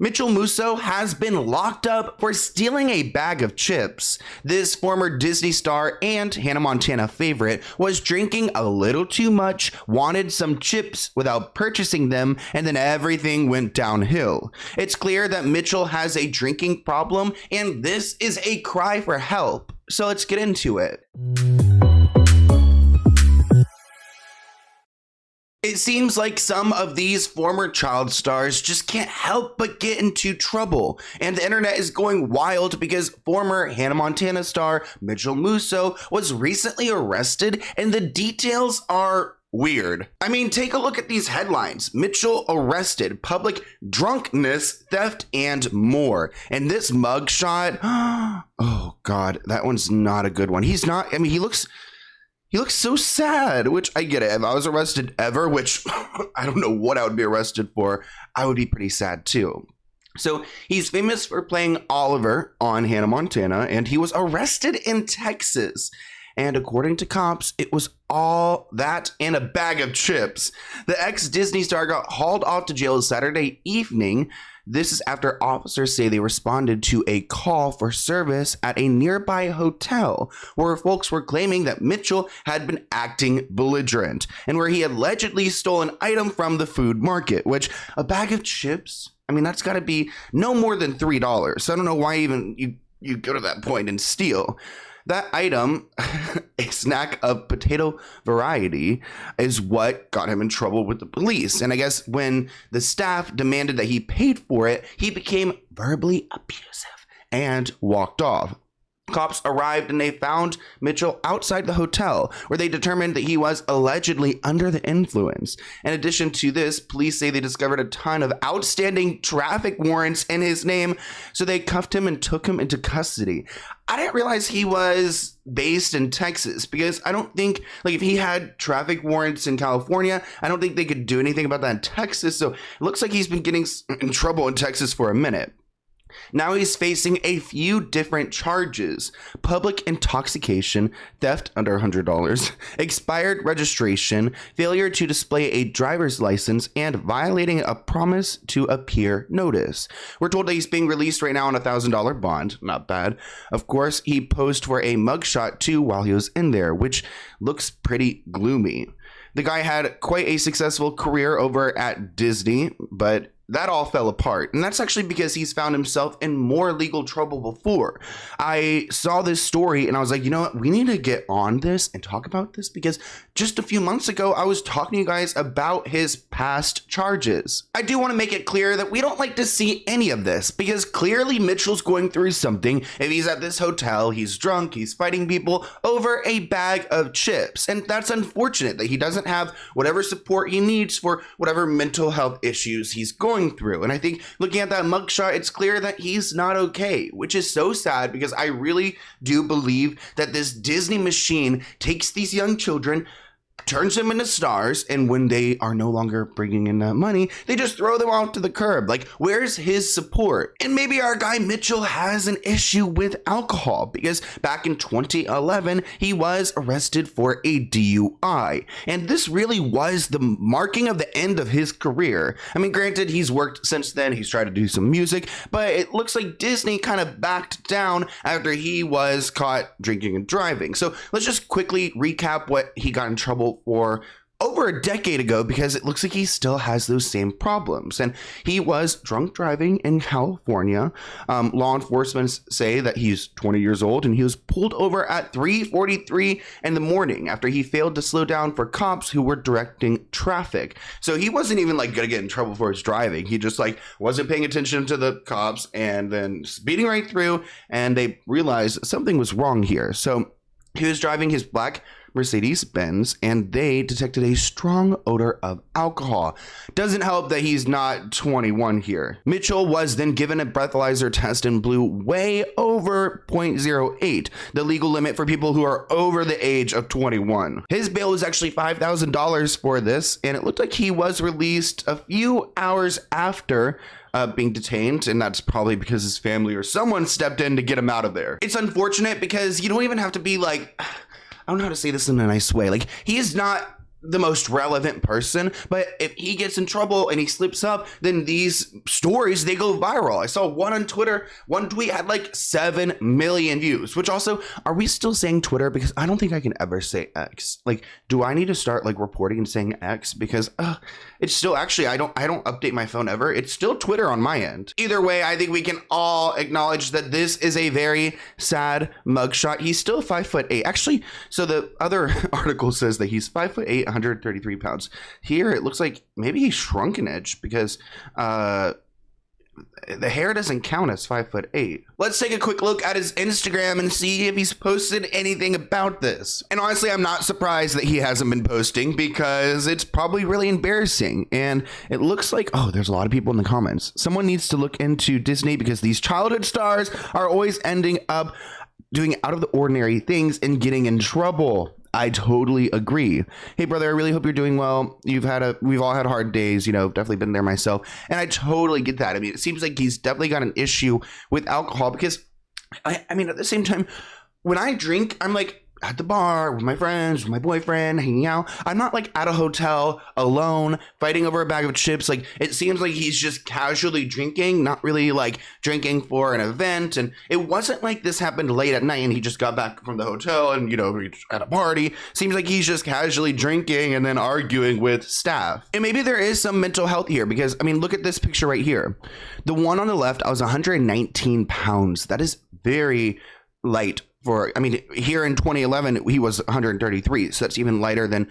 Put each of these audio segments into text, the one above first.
Mitchel Musso has been locked up for stealing a bag of chips. This former Disney star and Hannah Montana favorite was drinking a little too much, wanted some chips without purchasing them, and then everything went downhill. It's clear that Mitchel has a drinking problem, and this is a cry for help. So let's get into it. It seems like some of these former child stars just can't help but get into trouble, and the internet is going wild because former Hannah Montana star Mitchel Musso was recently arrested, and the details are weird. I mean, take a look at these headlines. Mitchel arrested, public drunkenness, theft, and more. And this mugshot, oh God, that one's not a good one. He's not, I mean, he looks so sad, which I get it. If I was arrested ever, which I don't know what I would be arrested for, I would be pretty sad too. So he's famous for playing Oliver on Hannah Montana, and he was arrested in Texas. And according to cops, it was all that and a bag of chips. The ex-Disney star got hauled off to jail Saturday evening. This is after officers say they responded to a call for service at a nearby hotel where folks were claiming that Mitchel had been acting belligerent and where he allegedly stole an item from the food market, which a bag of chips, I mean, that's got to be no more than $3. So I don't know why even you go to that point and steal. That item, a snack of potato variety, is what got him in trouble with the police. And I guess when the staff demanded that he paid for it, he became verbally abusive and walked off. Cops arrived and they found Mitchel outside the hotel, where they determined that he was allegedly under the influence. In addition to this, police say they discovered a ton of outstanding traffic warrants in his name, so they cuffed him and took him into custody. I didn't realize he was based in Texas, because I don't think, like, if he had traffic warrants in California, I don't think they could do anything about that in Texas. So it looks like he's been getting in trouble in Texas for a minute. Now he's facing a few different charges: public intoxication, theft under $100, expired registration, failure to display a driver's license, and violating a promise to appear notice. We're told that he's being released right now on a $1,000 bond. Not bad. Of course, he posed for a mugshot too while he was in there, which looks pretty gloomy. The guy had quite a successful career over at Disney, but that all fell apart. And that's actually because he's found himself in more legal trouble before. I saw this story and I was like, you know what? We need to get on this and talk about this, because just a few months ago, I was talking to you guys about his past charges. I do want to make it clear that we don't like to see any of this, because clearly Mitchel's going through something. If he's at this hotel, he's drunk, he's fighting people over a bag of chips. And that's unfortunate that he doesn't have whatever support he needs for whatever mental health issues he's going through. And I think looking at that mugshot, it's clear that he's not okay, which is so sad, because I really do believe that this Disney machine takes these young children, turns them into stars, and when they are no longer bringing in that money, they just throw them out to the curb. Like, where's his support? And maybe our guy Mitchel has an issue with alcohol, because back in 2011, he was arrested for a DUI. And this really was the marking of the end of his career. I mean, granted, he's worked since then, he's tried to do some music, but it looks like Disney kind of backed down after he was caught drinking and driving. So let's just quickly recap what he got in trouble for over a decade ago, because it looks like he still has those same problems. And he was drunk driving in California. Law enforcement say that he's 20 years old, and he was pulled over at 3:43 in the morning after he failed to slow down for cops who were directing traffic. So he wasn't even like gonna get in trouble for his driving. He just like wasn't paying attention to the cops and then speeding right through, and they realized something was wrong here. So he was driving his black Mercedes-Benz, and they detected a strong odor of alcohol. Doesn't help that he's not 21 here. Mitchel was then given a breathalyzer test and blew way over 0.08, the legal limit for people who are over the age of 21. His bail was actually $5,000 for this, and it looked like he was released a few hours after being detained, and that's probably because his family or someone stepped in to get him out of there. It's unfortunate because you don't even have to be like, I don't know how to say this in a nice way. Like, he is not the most relevant person, but if he gets in trouble and he slips up, then these stories, they go viral. I saw one on Twitter, one tweet had like 7 million views, which also, are we still saying Twitter? Because I don't think I can ever say X. Like, do I need to start like reporting and saying X? Because it's still, actually, I don't update my phone ever. It's still Twitter on my end. Either way, I think we can all acknowledge that this is a very sad mugshot. He's still 5'8". Actually, so the other article says that he's 5'8", 133 pounds. Here, it looks like maybe he shrunk an inch because the hair doesn't count as 5'8". Let's take a quick look at his Instagram and see if he's posted anything about this. And honestly, I'm not surprised that he hasn't been posting because it's probably really embarrassing. And it looks like, oh, there's a lot of people in the comments. Someone needs to look into Disney because these childhood stars are always ending up doing out of the ordinary things and getting in trouble. I totally agree. Hey, brother, I really hope you're doing well. We've all had hard days, you know, definitely been there myself. And I totally get that. I mean, it seems like he's definitely got an issue with alcohol because, I mean, at the same time, when I drink, I'm like at the bar with my friends, with my boyfriend, hanging out. I'm not like at a hotel alone fighting over a bag of chips. Like, it seems like he's just casually drinking, not really like drinking for an event. And it wasn't like this happened late at night and he just got back from the hotel and, you know, at a party. Seems like he's just casually drinking and then arguing with staff. And maybe there is some mental health here because, I mean, look at this picture right here. The one on the left, I was 119 pounds. That is very light. For, I mean, here in 2011, he was 133, so that's even lighter than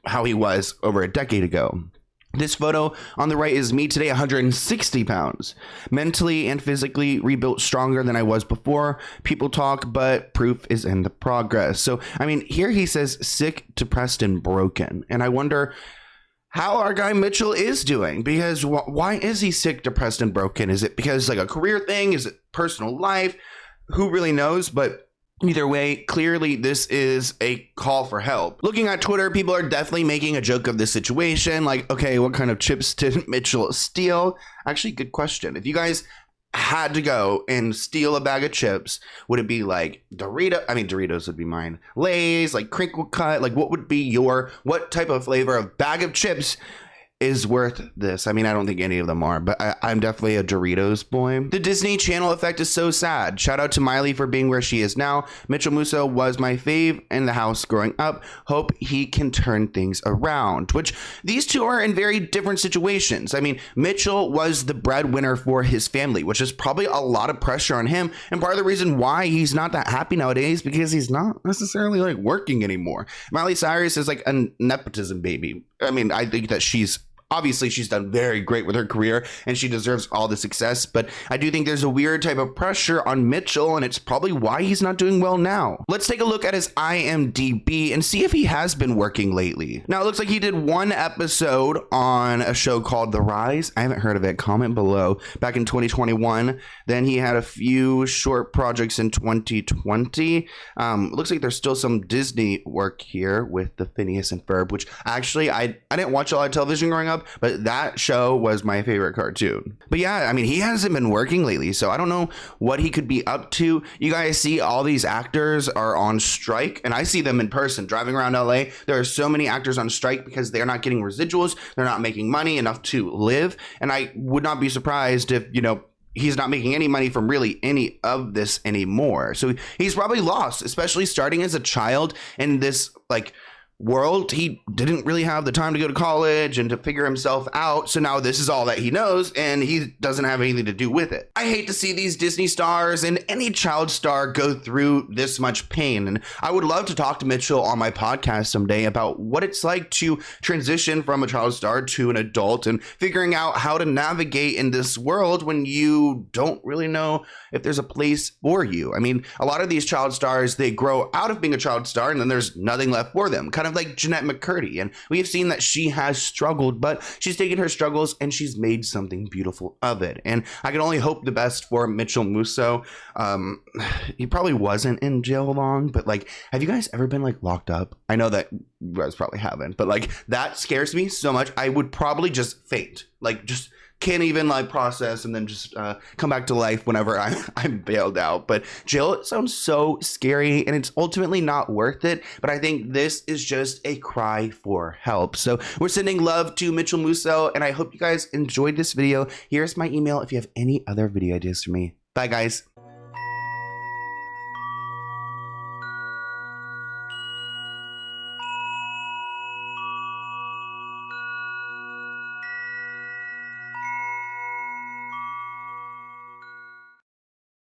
how he was over a decade ago. This photo on the right is me today, 160 pounds, mentally and physically rebuilt stronger than I was before. People talk, but proof is in the progress. So, I mean, here he says sick, depressed, and broken. And I wonder how our guy Mitchel is doing, because why is he sick, depressed, and broken? Is it because like a career thing? Is it personal life? Who really knows? But either way, clearly this is a call for help. Looking at Twitter, people are definitely making a joke of this situation. Like, okay, what kind of chips did Mitchel steal? Actually, good question. If you guys had to go and steal a bag of chips, would it be like Doritos would be mine. Lay's, like crinkle cut, like what type of flavor of bag of chips is worth this? I mean, I don't think any of them are, but I'm definitely a Doritos boy. The Disney Channel effect is so sad. Shout out to Miley for being where she is now. Mitchel Musso was my fave in the house growing up. Hope he can turn things around, which these two are in very different situations. I mean, Mitchel was the breadwinner for his family, which is probably a lot of pressure on him. And part of the reason why he's not that happy nowadays because he's not necessarily like working anymore. Miley Cyrus is like a nepotism baby. I mean, I think that obviously, she's done very great with her career and she deserves all the success, but I do think there's a weird type of pressure on Mitchel and it's probably why he's not doing well now. Let's take a look at his IMDb and see if he has been working lately. Now, it looks like he did one episode on a show called The Rise. I haven't heard of it. Comment below. Back in 2021. Then he had a few short projects in 2020. Looks like there's still some Disney work here with the Phineas and Ferb, which actually I didn't watch a lot of television growing up, but that show was my favorite cartoon. But yeah, I mean, he hasn't been working lately, so I don't know what he could be up to. You guys see all these actors are on strike, and I see them in person driving around LA. There are so many actors on strike because they're not getting residuals, they're not making money enough to live, and I would not be surprised if, you know, he's not making any money from really any of this anymore. So he's probably lost, especially starting as a child in this like world. He didn't really have the time to go to college and to figure himself out. So now this is all that he knows and he doesn't have anything to do with it. I hate to see these Disney stars and any child star go through this much pain. And I would love to talk to Mitchel on my podcast someday about what it's like to transition from a child star to an adult and figuring out how to navigate in this world when you don't really know if there's a place for you. I mean, a lot of these child stars, they grow out of being a child star and then there's nothing left for them. Kind of like Jeanette McCurdy, and we have seen that she has struggled, but she's taken her struggles and she's made something beautiful of it. And I can only hope the best for Mitchel Musso. He probably wasn't in jail long, but like, have you guys ever been like locked up? I know that you guys probably haven't, but like that scares me so much. I would probably just faint, like just can't even like process and then just come back to life whenever I'm bailed out. But jail sounds so scary, and it's ultimately not worth it. But I think this is just a cry for help. So we're sending love to Mitchel Musso, and I hope you guys enjoyed this video. Here's my email if you have any other video ideas for me. Bye, guys.